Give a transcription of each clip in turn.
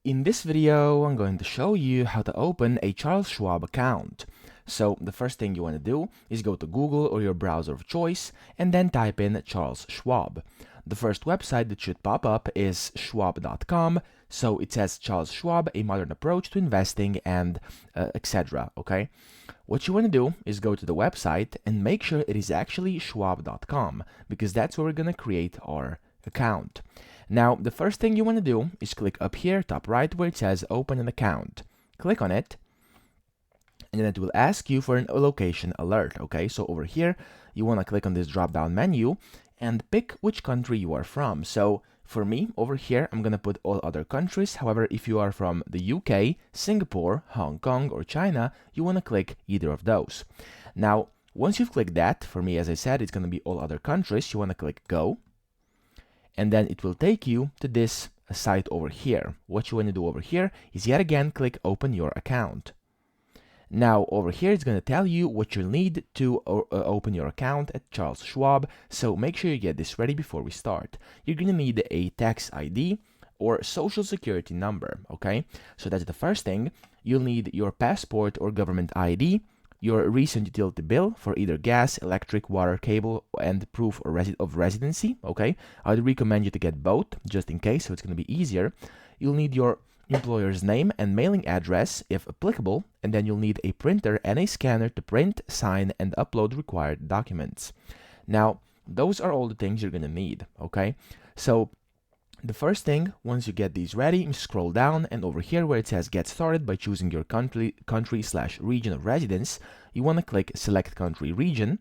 In this video, I'm going to show you how to open a Charles Schwab account. So the first thing you want to do is go to Google or your browser of choice and then type in Charles Schwab. The first website that should pop up is schwab.com. So it says Charles Schwab, a modern approach to investing and etc. Okay. What you want to do is go to the website and make sure it is actually schwab.com because that's where we're going to create our account. Now, the first thing you want to do is click up here, top right, where it says Open an Account. Click on it, and then it will ask you for a location alert, okay? So over here, you want to click on this drop-down menu and pick which country you are from. So for me, over here, I'm going to put all other countries. However, if you are from the UK, Singapore, Hong Kong, or China, you want to click either of those. Now, once you've clicked that, for me, as I said, it's going to be all other countries. You want to click Go. And then it will take you to this site over here. What you want to do over here is yet again click Open Your Account. Now over here it's going to tell you what you'll need to open your account at Charles Schwab, so make sure you get this ready before we start. You're going to need a tax ID or social security number, okay? So that's the first thing. You'll need your passport or government ID, your recent utility bill for either gas, electric, water, cable, and proof of residency, okay? I'd recommend you to get both, just in case, so it's going to be easier. You'll need your employer's name and mailing address, if applicable, and then you'll need a printer and a scanner to print, sign, and upload required documents. Now, those are all the things you're going to need, okay? So, the first thing, once you get these ready, you scroll down, and over here where it says Get Started by choosing your country/region of residence, you want to click Select Country Region,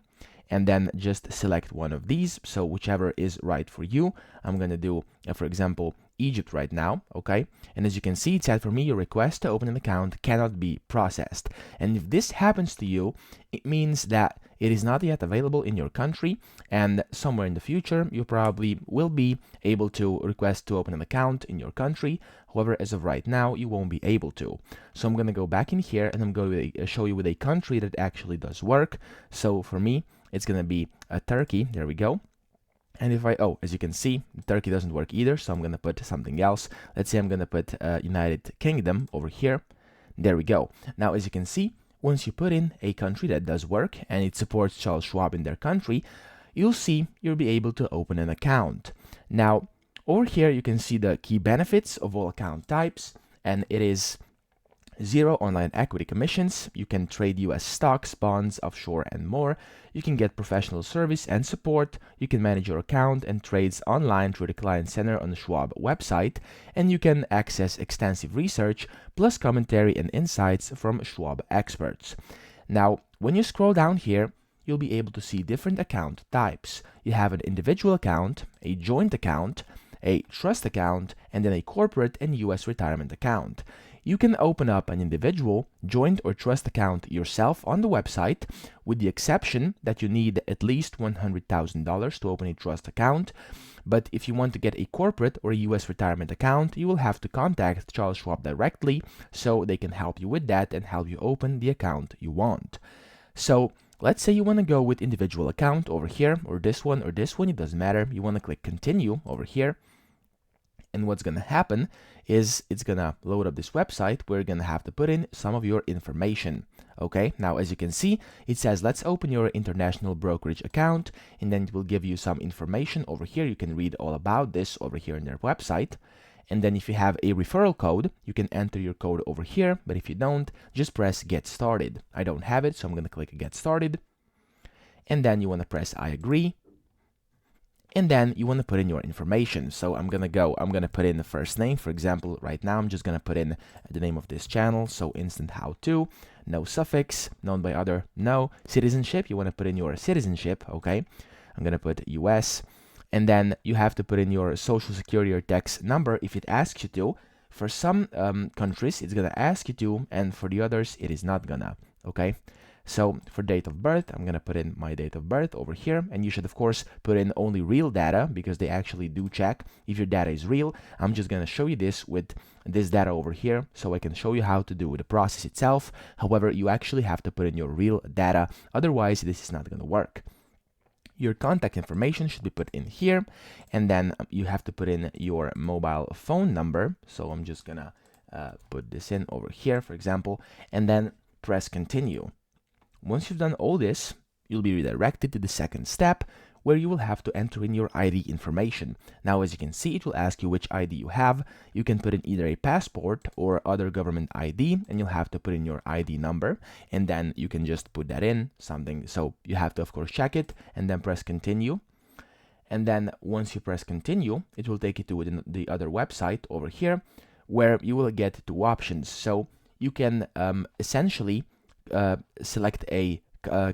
and then just select one of these, so whichever is right for you. I'm going to do, for example, Egypt right now, okay? And as you can see, it said for me, your request to open an account cannot be processed. And if this happens to you, it means that it is not yet available in your country, and somewhere in the future, you probably will be able to request to open an account in your country. However, as of right now, you won't be able to. So I'm going to go back in here, and I'm going to show you with a country that actually does work. So for me, it's going to be Turkey. There we go. And if as you can see, Turkey doesn't work either, so I'm going to put something else. Let's say I'm going to put United Kingdom over here. There we go. Now, as you can see, once you put in a country that does work and it supports Charles Schwab in their country, you'll see you'll be able to open an account. Now, over here, you can see the key benefits of all account types, and it is 0 online equity commissions. You can trade US stocks, bonds, offshore, and more. You can get professional service and support. You can manage your account and trades online through the Client Center on the Schwab website. And you can access extensive research plus commentary and insights from Schwab experts. Now, when you scroll down here, you'll be able to see different account types. You have an individual account, a joint account, a trust account, and then a corporate and US retirement account. You can open up an individual, joint, or trust account yourself on the website, with the exception that you need at least $100,000 to open a trust account. But if you want to get a corporate or a US retirement account, you will have to contact Charles Schwab directly so they can help you with that and help you open the account you want. So let's say you want to go with individual account over here, or this one, it doesn't matter. You want to click Continue over here. And what's going to happen is it's going to load up this website where you're going to have to put in some of your information. Okay, now as you can see, it says let's open your international brokerage account, and then it will give you some information over here. You can read all about this over here in their website. And then if you have a referral code, you can enter your code over here, but if you don't, just press Get Started. I don't have it, so I'm going to click Get Started. And then you want to press I agree. And then you want to put in your information. So I'm going to put in the first name. For example, right now I'm just going to put in the name of this channel. So Instant How To, no suffix, known by other, no. Citizenship, you want to put in your citizenship, okay? I'm going to put US. And then you have to put in your social security or tax number if it asks you to. For some countries, it's going to ask you to, and for the others, it is not gonna, okay? So for date of birth, I'm going to put in my date of birth over here, and you should of course put in only real data because they actually do check if your data is real. I'm just going to show you this with this data over here so I can show you how to do the process itself. However, you actually have to put in your real data, otherwise this is not going to work. Your contact information should be put in here, and then you have to put in your mobile phone number. So I'm just gonna put this in over here, for example, and then press continue. Once you've done all this, you'll be redirected to the second step, where you will have to enter in your ID information. Now, as you can see, it will ask you which ID you have. You can put in either a passport or other government ID, and you'll have to put in your ID number, and then you can just put that in something. So you have to, of course, check it and then press continue. And then once you press continue, it will take you to the other website over here, where you will get two options. So you can essentially select a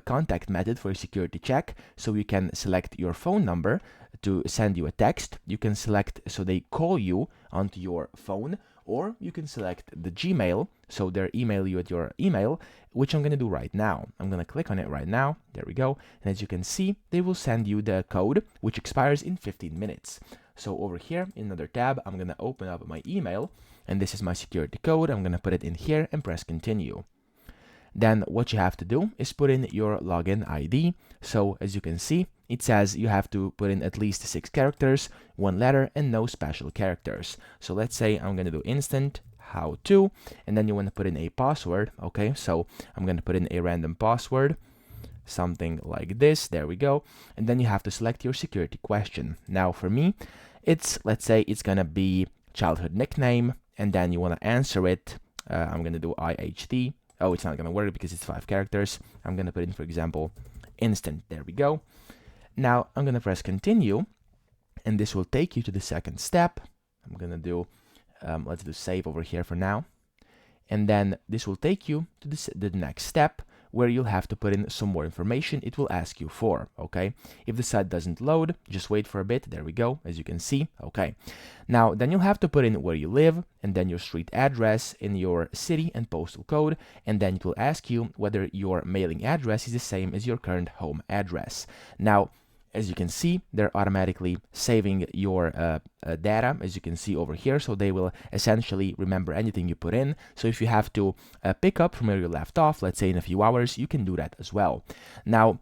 contact method for a security check. So you can select your phone number to send you a text. You can select so they call you onto your phone, or you can select the Gmail, so they email you at your email, which I'm going to do right now. I'm going to click on it right now. There we go. And as you can see, they will send you the code, which expires in 15 minutes. So over here in another tab, I'm going to open up my email, and this is my security code. I'm going to put it in here and press continue. Then what you have to do is put in your login ID. So as you can see, it says you have to put in at least 6 characters, 1 letter, and no special characters. So let's say I'm going to do instant how to, and then you want to put in a password. Okay, so I'm going to put in a random password, something like this. There we go. And then you have to select your security question. Now for me, let's say it's going to be childhood nickname, and then you want to answer it. I'm going to do IHT. Oh, it's not going to work because it's 5 characters. I'm going to put in, for example, instant. There we go. Now I'm going to press continue, and this will take you to the second step. I'm going to do, let's do save over here for now. And then this will take you to the next step, where you'll have to put in some more information it will ask you for, okay? If the site doesn't load, just wait for a bit. There we go, as you can see, okay. Now, then you'll have to put in where you live, and then your street address in your city and postal code, and then it will ask you whether your mailing address is the same as your current home address. Now, as you can see, they're automatically saving your data, as you can see over here, so they will essentially remember anything you put in. So if you have to pick up from where you left off, let's say in a few hours, you can do that as well. Now,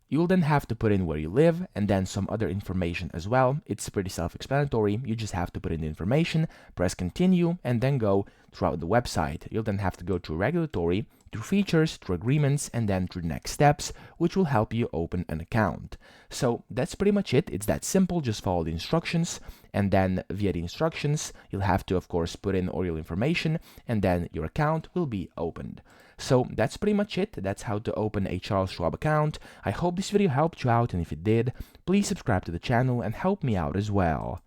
you'll then have to put in where you live and then some other information as well. It's pretty self-explanatory. You just have to put in the information, press continue, and then go throughout the website. You'll then have to go through regulatory, through features, through agreements, and then through the next steps, which will help you open an account. So that's pretty much it. It's that simple. Just follow the instructions, and then via the instructions, you'll have to, of course, put in all your information, and then your account will be opened. So that's pretty much it. That's how to open a Charles Schwab account. I hope this video helped you out, and if it did, please subscribe to the channel and help me out as well.